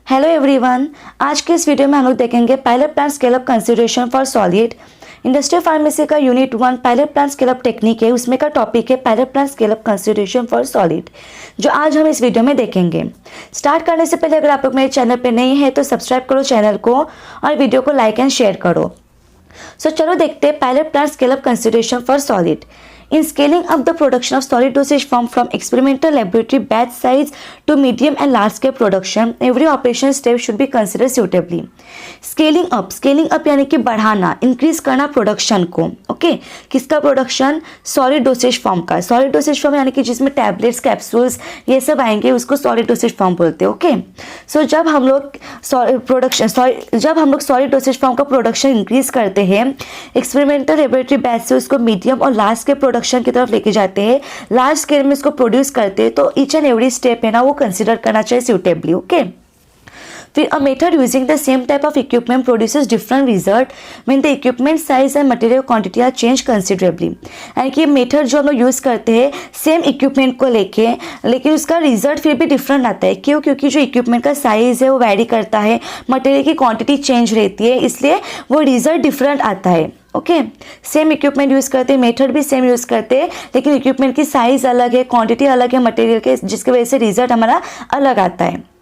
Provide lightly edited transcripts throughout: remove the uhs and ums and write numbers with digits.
Hello everyone, आज के इस वीडियो में हम लोग देखेंगे pilot plant scale up consideration for solid. Industrial pharmacy का unit 1 pilot plant scale up technique है, उसमें का टॉपिक है pilot plant scale up consideration for solid, जो आज हम इस वीडियो में देखेंगे। स्टार्ट करने से पहले अगर आप लोग मेरे चैनल पर नए हैं तो सब्सक्राइब करो चैनल को और वीडियो को लाइक एंड शेयर करो। चलो देखते हैं pilot plant scale up consideration for solid. In scaling up the production of solid dosage form from experimental laboratory batch size to medium and large scale production, every operation step should be considered suitably. Scaling up यानी कि बढ़ाना, increase करना production को, okay किसका production? Solid dosage form का। Solid dosage form यानी कि जिसमें टैबलेट्स, कैप्सूल्स ये सब आएंगे, उसको सॉलिड डोसेज फॉर्म बोलते हैं, ओके। सो जब हम लोग सॉलिड डोसेज फॉर्म का प्रोडक्शन इंक्रीज करते हैं एक्सपेरिमेंटल लेबोरेटरी बैच से उसको मीडियम और लार्ज स्केल प्रोडक्शन की तरफ लेके जाते हैं, लार्ज स्केल में इसको प्रोड्यूस करते हैं, तो ईच एंड एवरी स्टेप है ना वो कंसिडर करना चाहिए सूटेबली, ओके। फिर a method using the same type of equipment produces different result when the equipment size and material quantity are changed considerably। यानी कि मेथड जो हम लोग यूज़ करते हैं सेम इक्विपमेंट को लेके, लेकिन उसका रिजल्ट फिर भी डिफरेंट आता है। क्यों? क्योंकि जो इक्विपमेंट का साइज है वो वैरी करता है, मटेरियल की क्वांटिटी चेंज रहती है, इसलिए वो रिजल्ट डिफरेंट आता है, ओके। सेम इक्विपमेंट यूज़ करते हैं, मेथड भी सेम यूज़ करते हैं, लेकिन इक्विपमेंट की साइज़ अलग है, क्वांटिटी अलग है मटेरियल के, जिसकी वजह से रिजल्ट हमारा अलग आता है।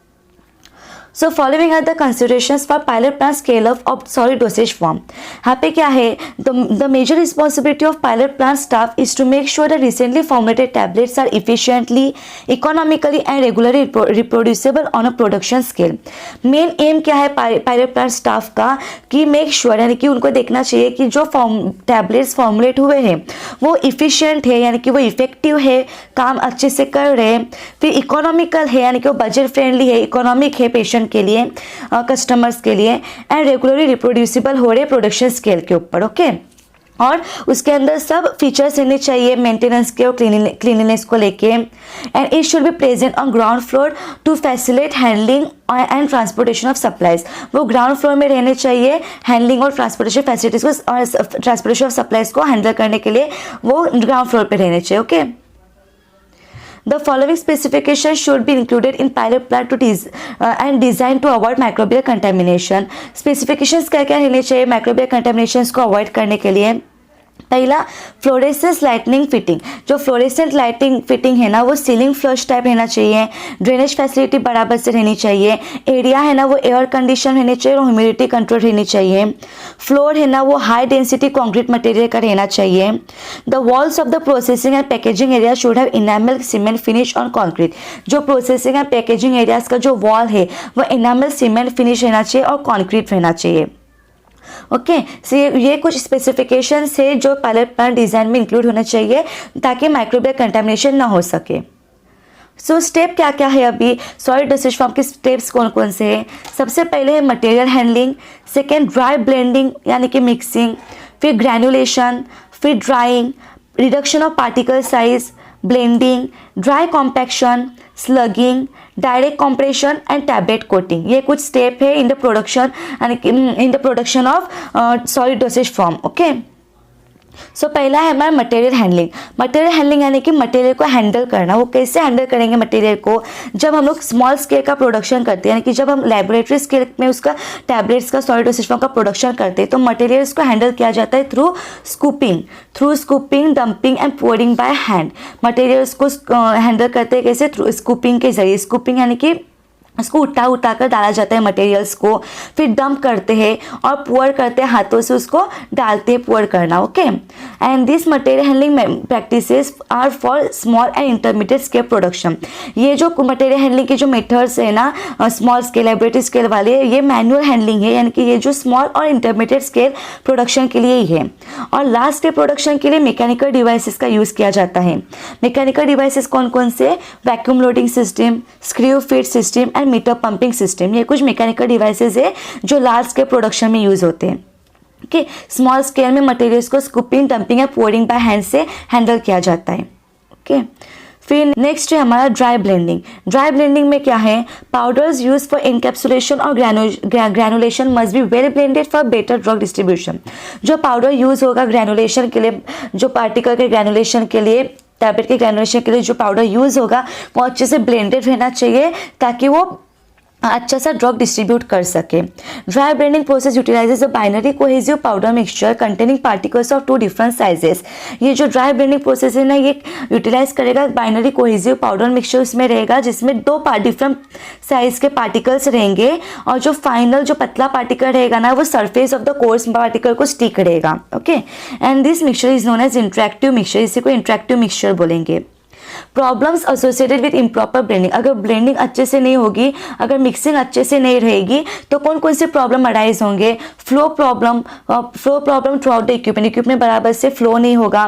So following are the considerations for pilot plant scale up of solid dosage form। यहाँ पे क्या है? The major responsibility of pilot plant staff is to make sure that recently formulated tablets are efficiently, economically and regularly reproducible on a production scale। Main aim क्या है pilot plant staff का? कि make sure यानी कि उनको देखना चाहिए कि जो tablets formulate हुए हैं वो efficient है, यानी कि वो effective है, काम अच्छे से कर रहे हैं। फिर economical है, यानी कि वो budget friendly है, economic है पेशेंट के लिए, कस्टमर्स के लिए, एंड रेगुलरली रिप्रोड्यूसिबल हो रहे प्रोडक्शन स्केल के ऊपर, ओके। और उसके अंदर सब फीचर्स रहने चाहिए मेंटेनेंस के और क्लीनलीनेस को लेके, and it should be present on ground floor to facilitate handling and transportation of supplies. वो ग्राउंड फ्लोर में रहने चाहिए, हैंडलिंग और ट्रांसपोर्टेशन फैसिलिटीज को और ट्रांसपोर्टेशन ऑफ सप्लाईज को हैंडल करने के लिए वो ग्राउंड फ्लोर पर रहने चाहिए, okay. The following specifications should be included in pilot plant and designed to avoid microbial contamination। Specifications क्या क्या रहने चाहिए microbial contaminations को avoid करने के लिए? पहला, फ्लोरेसेंस लाइटनिंग फिटिंग। जो फ्लोरेसेंट लाइटिंग फिटिंग है ना वो सीलिंग फ्लश टाइप रहना चाहिए, ड्रेनेज फैसिलिटी बराबर से रहनी चाहिए, एरिया है ना वो एयर कंडीशन रहनी चाहिए और ह्यूमिडिटी कंट्रोल रहनी चाहिए, फ्लोर है ना वो हाई डेंसिटी कंक्रीट मटेरियल का रहना चाहिए। The walls of the processing and packaging area should have enamel cement finish on concrete. जो प्रोसेसिंग एंड पैकेजिंग एरियाज का जो वॉल है वो इनामल सीमेंट फिनिश रहना चाहिए और कॉन्क्रीट रहना चाहिए, ओके। सो ये कुछ स्पेसिफिकेशंस है जो पायलट प्लांट डिज़ाइन में इंक्लूड होना चाहिए ताकि माइक्रोबियल कंटामिनेशन ना हो सके। सो स्टेप क्या क्या है अभी सॉलिड डोसेज फॉर्म के स्टेप्स कौन कौन से हैं? सबसे पहले है material handling, second dry blending यानी कि मिक्सिंग, फिर ग्रैनुलेशन, फिर drying, reduction of particle size, blending, dry compaction, slugging, direct compression and tablet coating. ये कुछ स्टेप है in the production in the production of solid dosage form, okay. So पहला है हमारा मटेरियल हैंडलिंग। मटेरियल हैंडलिंग यानी कि material को handle करना। वो कैसे हैंडल करेंगे मटेरियल को? जब हम लोग स्मॉल स्केल का प्रोडक्शन करते हैं, यानी कि जब हम लेबोरेटरी स्केल में उसका टैबलेट्स का सॉलिड डोसेज फॉर्म का प्रोडक्शन करते हैं तो मटेरियल्स को हैंडल किया जाता है through scooping, dumping and pouring by hand. Materials को हैंडल करते हैं कैसे? थ्रू स्कूपिंग के जरिए। स्कूपिंग यानी कि उसको उठा कर डाला जाता है मटेरियल्स को, फिर डंप करते हैं और पुअर करते हैं, हाथों से उसको डालते हैं, पुअर करना, okay. And this material handling practices are for small and intermediate scale production. ये जो मटेरियल हैंडलिंग के जो मेथड्स है ना स्मॉल स्केल लेबोरेटरी स्केल वाले, ये मैनुअल हैंडलिंग है, यानी कि ये जो स्मॉल और इंटरमीडिएट स्केल प्रोडक्शन के लिए ही है। और लार्ज स्केल प्रोडक्शन के लिए मैकेनिकल डिवाइसेस का यूज़ किया जाता है। मैकेनिकल डिवाइसेस कौन कौन से? Vacuum loading system, screw feed system and meter pumping system. ये कुछ मैकेनिकल डिवाइसेस है जो लार्ज स्केल प्रोडक्शन में यूज होते हैं, ओके। स्मॉल स्केल में मटेरियल्स को स्कूपिंग, डंपिंग या पोरिंग बाय हैंड से हैंडल किया जाता है, ओके। फिर नेक्स्ट है हमारा ड्राई ब्लेंडिंग। ड्राई ब्लेंडिंग में क्या है? पाउडर्स यूज फॉर एनकैप्सुलेशन और granulation must be well blended for better drug distribution. जो पाउडर यूज होगा ग्रैनुलेशन के लिए, जो पार्टिकल के ग्रैनुलेशन के लिए, टैबलेट के ग्रैनुलेशन के लिए जो पाउडर यूज होगा वो अच्छे से ब्लेंडेड रहना चाहिए ताकि वो अच्छा सा ड्रग डिस्ट्रीब्यूट कर सके। Dry blending process utilises a binary cohesive powder mixture containing particles of 2 different sizes. ये जो ड्राई ब्लेंडिंग प्रोसेस है ना, ये यूटिलाइज करेगा बाइनरी कोहेसिव पाउडर मिक्सचर उसमें रहेगा, जिसमें 2 डिफरेंट साइज के पार्टिकल्स रहेंगे, और जो फाइनल जो पतला पार्टिकल रहेगा ना, वो surface of the coarse particle को स्टिक रहेगा। Okay, and this mixture is known as interactive mixture. इसी को इंटरेक्टिव मिक्सचर बोलेंगे। Problems associated with improper blending, अगर ब्लेंडिंग अच्छे से नहीं होगी, अगर मिक्सिंग अच्छे से नहीं रहेगी, तो कौन कौन से प्रॉब्लम अराइज होंगे? Flow problem throughout the equipment बराबर से फ्लो नहीं होगा,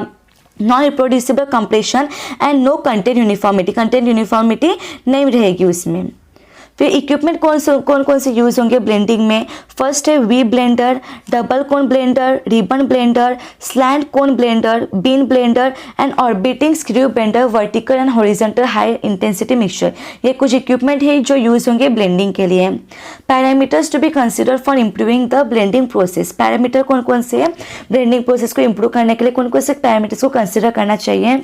non reproducible compression and no content uniformity नहीं रहेगी उसमें। फिर इक्विपमेंट कौन से यूज़ होंगे ब्लेंडिंग में? फर्स्ट है V blender, double cone blender, ribbon blender, slant cone blender, bin blender and orbiting screw blender, vertical and horizontal high intensity mixture. ये कुछ इक्विपमेंट है जो यूज़ होंगे ब्लेंडिंग के लिए। Parameters to be consider for improving the blending process. Parameter कौन से हैं ब्लेंडिंग प्रोसेस को इम्प्रूव करने के लिए? कौन से पैरामीटर्स को कंसिडर करना चाहिए?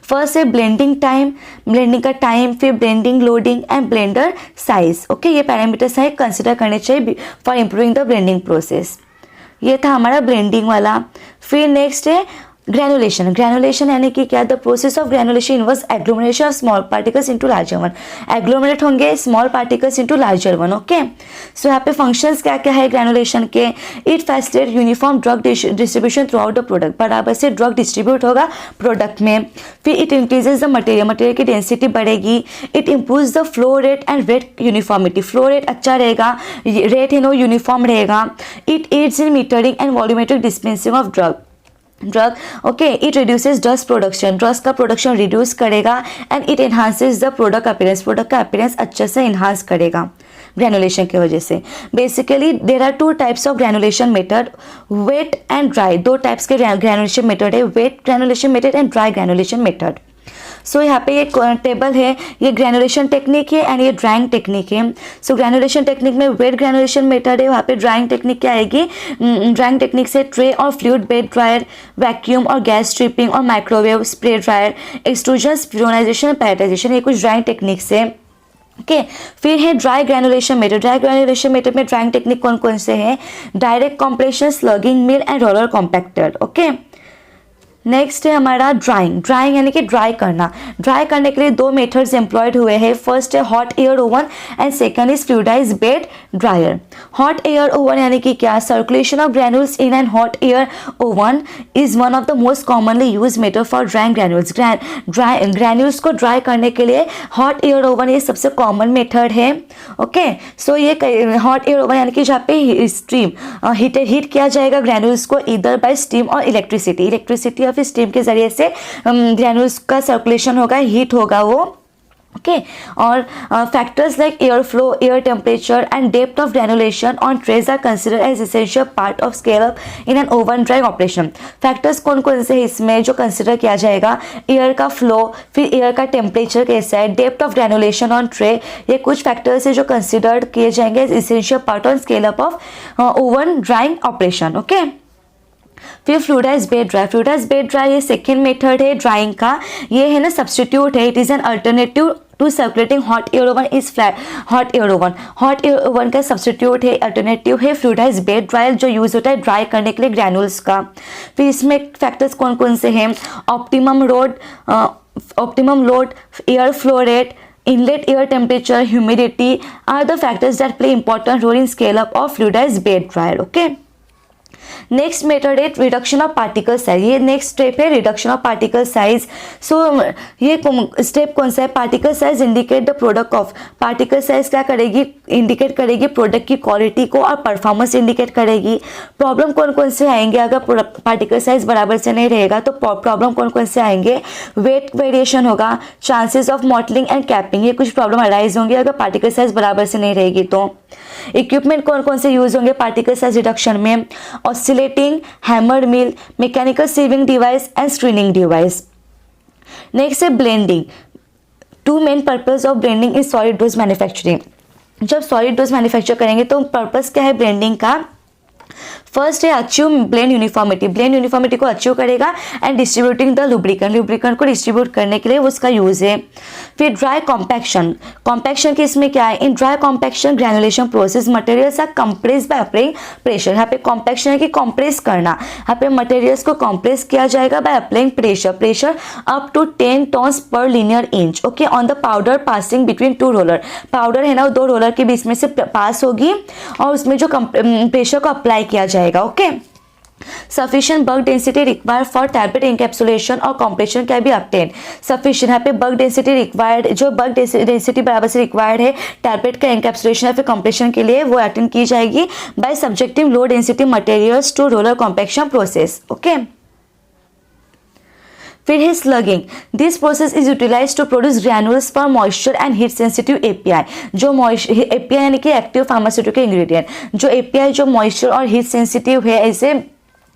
फर्स्ट है ब्लेंडिंग टाइम, ब्लेंडिंग का टाइम, फिर blending loading and blender size. Okay, ये पैरामीटर्स है कंसिडर करने चाहिए for improving the blending process. ये था हमारा ब्लेंडिंग वाला। फिर नेक्स्ट है ग्रेनुलेशन यानी कि क्या? The process of granulation involves agglomeration of small particles into larger one. Agglomerate होंगे small particles into larger one. Okay, so यहाँ पे फंक्शंस क्या क्या है ग्रेनुलेशन के? It facilitate uniform drug distribution throughout the product, बराबर से drug distribute होगा प्रोडक्ट में। फिर इट इंक्रीजेज द मटेरियल की डेंसिटी बढ़ेगी। It improves the flow rate and rate uniformity, flow rate अच्छा रहेगा, रेट है नो यूनिफॉर्म रहेगा। It aids in metering and volumetric dispensing of drug. Okay, it reduces dust production, drugs का production reduce करेगा। And it enhances the product appearance, product का appearance अच्छे से enhance करेगा ग्रेनुलेशन की वजह से। Basically there are 2 types of granulation method, wet and dry. 2 types के ग्रेनुलेशन मेथड है, wet granulation method and dry granulation method. So यहाँ पे एक टेबल है, ये ग्रेनुलेशन टेक्निक है एंड ये ड्राइंग टेक्निक है। सो ग्रेनुलेशन टेक्निक में वेट ग्रेनुलेशन मेथड है, वहाँ पे ड्राइंग टेक्निक क्या आएगी? ड्राइंग टेक्निक से ट्रे और फ्लूइड बेड ड्रायर, वैक्यूम और गैस स्ट्रिपिंग और microwave spray dryer, extrusion, spheronization, pelletization, ये कुछ ड्राइंग टेक्निक से। ओके, फिर है dry granulation method. Dry granulation method में ड्राइंग टेक्निक कौन से हैं? Direct compression, slugging mill and roller compactor. Okay, next है हमारा ड्राइंग यानी कि ड्राई करना। ड्राई करने के लिए 2 मेथड्स एम्प्लॉयड हुए हैं। फर्स्ट है hot air oven and second is fluidized bed dryer. Hot air oven यानी कि क्या? Circulation of granules in an hot air oven is one of the most commonly use method for drying granules. Granules को dry करने के लिए hot air oven ये सबसे common method है। ओके, सो ये हॉट एयर ओवन यानी कि जहाँ पे स्टीम हीट किया जाएगा ग्रैन्यूल्स को इधर बाय स्टीम और इलेक्ट्रिसिटी या फिर स्टीम के जरिए से ग्रैन्यूल्स का सर्कुलेशन होगा, हीट होगा वो। ओके, और factors like air flow, air temperature and depth of granulation on trays are considered as essential part of scale up in an oven drying operation. Factors कौन से हैं इसमें जो कंसिडर किया जाएगा? एयर का फ्लो, फिर एयर का टेम्परेचर कैसा है, depth of granulation on tray, ये कुछ फैक्टर्स है जो कंसिडर्ड किए जाएंगे as essential part on scale up of oven drying operation. Okay, फिर फ्लूइडाइज्ड बेड ड्राई ये सेकेंड मेथड है ड्राइंग का। ये है ना सब्सटीट्यूट है, it is an alternative to circulating hot air oven is flat. Hot air oven का substitute है, अल्टरनेटिव है फ्लूइडाइज्ड बेड ड्रायर जो यूज होता है ड्राई करने के लिए ग्रैन्यूल्स का। फिर इसमें फैक्टर्स कौन से हैं? Optimum load, air flow rate, inlet air temperature, humidity are the factors that play important role in scale up of fluidized bed dryer. Okay, next method है रिडक्शन ऑफ पार्टिकल साइज। ये next step है reduction of particle size. So ये step कौन सा है? Particle size indicate the product of. Particle size क्या करेगी? Indicate करेगी प्रोडक्ट की क्वालिटी को और परफॉर्मेंस इंडिकेट करेगी। प्रॉब्लम कौन से आएंगे अगर पार्टिकल साइज बराबर से नहीं रहेगा? तो प्रॉब्लम कौन से आएंगे? वेट वेरिएशन होगा, chances of mottling and capping, ये कुछ प्रॉब्लम अराइज होंगे अगर पार्टिकल साइज बराबर से नहीं रहेगी तो। इक्विपमेंट कौन से यूज होंगे पार्टिकल साइज रिडक्शन में? Oscillating, hammer mill, mechanical sieving device and screening device. Next है blending. 2 main purpose of blending is solid dose manufacturing. जब सॉलिड डोज मैन्युफैक्चर करेंगे तो पर्पस क्या है ब्लेंडिंग का? फर्स्ट है achieve blend uniformity, blend uniformity को अचीव करेगा and distributing the lubricant, lubricant को डिस्ट्रीब्यूट करने के लिए उसका यूज है। फिर ड्राई कॉम्पैक्शन, कॉम्पैक्शन के इसमें क्या है, in dry compaction granulation process materials are compress by applying pressure, यहाँ पे कॉम्पैक्शन है कि कंप्रेस करना, यहाँ पे मटेरियल्स को कंप्रेस किया जाएगा by applying pressure, pressure up to 10 tons per linear inch, okay, on the powder passing between two roller, powder है ना दो रोलर के बीच में से पास होगी और उसमें जो प्रेशर को अप्लाई किया जाएगा, okay. Sufficient bulk density required for tablet encapsulation और compression can be obtained. Sufficient यहाँ पे bulk density required, जो bulk density बराबर से required है टैबलेट का encapsulation या फिर compression के लिए वो attain की जाएगी by subjecting low density materials to roller compaction process, okay. फिर है slugging, this process is utilize to produce granules for moisture and heat sensitive API, जो एपीआई यानी कि एक्टिव फार्मास्यूटिकल इंग्रेडिएंट, जो एपीआई जो मॉइस्चर और हीट सेंसिटिव है ऐसे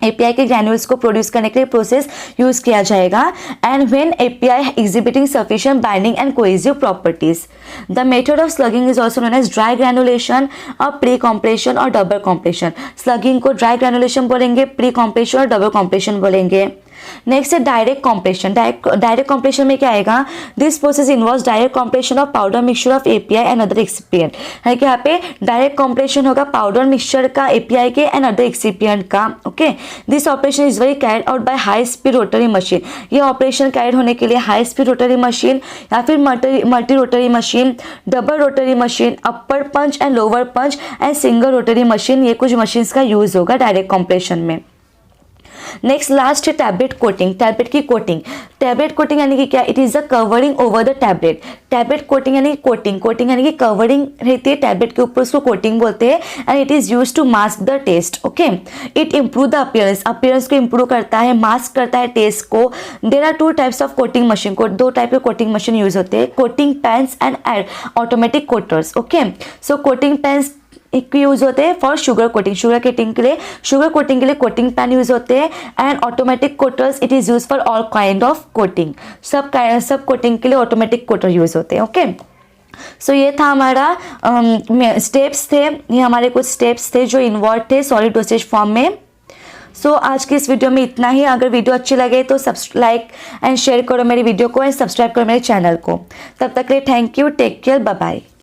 एपीआई के ग्रैन्यूल्स को प्रोड्यूस करने के लिए प्रोसेस यूज किया जाएगा। And when API exhibiting sufficient binding and cohesive properties, the method of slugging is also known as dry granulation और प्री कॉम्प्रेशन और डबल कॉम्प्रेशन। स्लगिंग को ड्राई ग्रैनुलेशन बोलेंगे, प्री कॉम्प्रेशन और डबल कॉम्प्रेशन बोलेंगे। Next है direct compression, direct compression में क्या आएगा, this process involves direct compression of powder mixture of API and other excipient, है कि यहाँ पे डायरेक्ट कॉम्प्रेशन होगा पाउडर मिक्सचर का एपीआई के एंड अदर एक्सिपिएंट का, okay. This operation is very carried out by high speed rotary machine, ये operation carried होने के लिए हाई स्पीड रोटरी मशीन या फिर multi rotary machine, double rotary machine, upper punch and lower punch and single rotary machine, ये कुछ machines का use होगा डायरेक्ट कॉम्प्रेशन में। नेक्स्ट लास्ट है टैबलेट कोटिंग, टैबलेट की कोटिंग, टैबलेट कोटिंग यानी कि क्या, it is the covering over the tablet, tablet coating यानी कोटिंग, कोटिंग यानी कि कवरिंग रहती है टैबलेट के ऊपर, उसको कोटिंग बोलते हैं and it is use to mask the taste, okay. It improve the appearance, appearance को इम्प्रूव करता है, मास्क करता है टेस्ट को। There are two types of coating machine, दो टाइप के कोटिंग मशीन यूज होते हैं, coating pans and automatic coaters, okay. So coating pans एक यूज होते हैं for sugar coating, sugar coating के लिए कोटिंग पेन यूज होते हैं and automatic कोटर्स it is use for all kind of coating, सब कोटिंग के लिए ऑटोमेटिक कोटर यूज होते हैं, ओके। सो ये था हमारा स्टेप्स थे, ये हमारे कुछ स्टेप्स थे जो इन्वॉल्व थे सॉलिड डोसेज फॉर्म में। सो आज की इस वीडियो में इतना ही। अगर वीडियो अच्छी लगे तो लाइक एंड शेयर करो मेरी वीडियो को एंड सब्सक्राइब करो मेरे चैनल को। तब तक के लिए thank you, take care, bye bye.